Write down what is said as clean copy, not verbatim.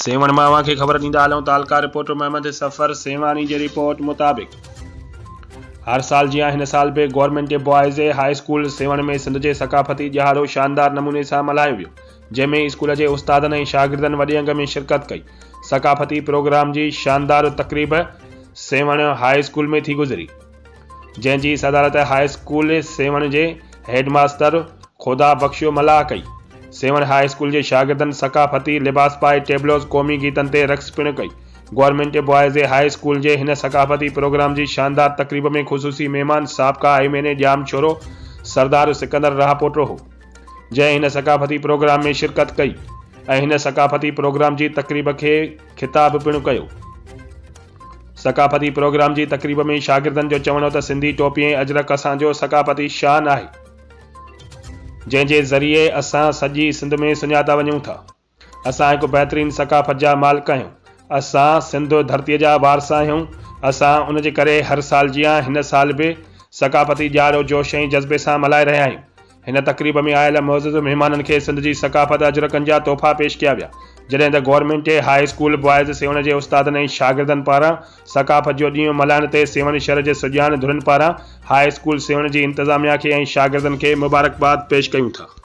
सेवण मावा खे ख़बर ॾींदा हलूं तालका रिपोर्टर मोहम्मद सफ़र सेवानी जी रिपोर्ट मुताबिक़ हर साल जियां हिन साल भी गवर्नमेंट बॉयज़ हाई स्कूल सेवण में सिंध के सकाफ़ती ॾियारो शानदार नमूने से मल्हायो वियो, जंहिंमें स्कूल के उस्तादनि ऐं शागिर्दनि वॾे अंग में शिरकत कई। सकाफ़ती प्रोग्राम की शानदार तकरीब सेवण हाई स्कूल में थी गुज़री, जंहिंजी सदारत हाई स्कूल सेवण के हेडमास्टर खुदा बख्शियो मल्लाह कई। सेवण हाई स्कूल के शागिर्दनि सकाफ़ती लिबास पाए टेबलोज़ क़ौमी गीतन ते रक़्स पिण कई। गवर्नमेंट बॉयज़ हाई स्कूल के हिन सकाफ़ती प्रोग्राम की शानदार तकरीब में खुसूसी मेहमान साबका आईमेन जाम छोरो सरदार सिकंदर राहपोटो हो, जंहिं हिन सकाफ़ती प्रोग्राम में शिरकत कई ऐं हिन सकाफ़ती प्रोग्राम की तकरीब के खिताब पिण कयो। सकाफ़ती प्रोग्राम की तकरीब में शागिर्दनि जो चवणो त सिंधी टोपी ऐं अजरक असांजो सकाफ़ती शान आहे, जंहिंजे ज़रिए असां सॼी सिंध में सुञाता वञूं था। असां एक बेहतरीन सकाफ़त जा मालिक आहियूं, असां सिंध धरती जा वारसा आहियूं। असां उन जे करे हर साल जियां हिन साल भी सकाफ़ती ॾियारो जोश ऐं जज़्बे सां मल्हाए रहिया आहियूं। हिन तकरीब में आयल मौजूद मेहमाननि खे सिंध जी सकाफ़त अजरकनि जा तोहफ़ा पेश किया विया, जॾहिं त गवर्नमेंट हाई स्कूल बॉयज़ सेवण के उस्तादनि ऐं शागिर्दनि पारां सकाफ़त जो ॾींहुं मल्हाइण ते सेवण शहर के सुजान धुरनि पारां हाई स्कूल सेवण की इंतज़ामिया खे ऐं शागिर्दनि खे मुबारकबाद पेश कयूं था।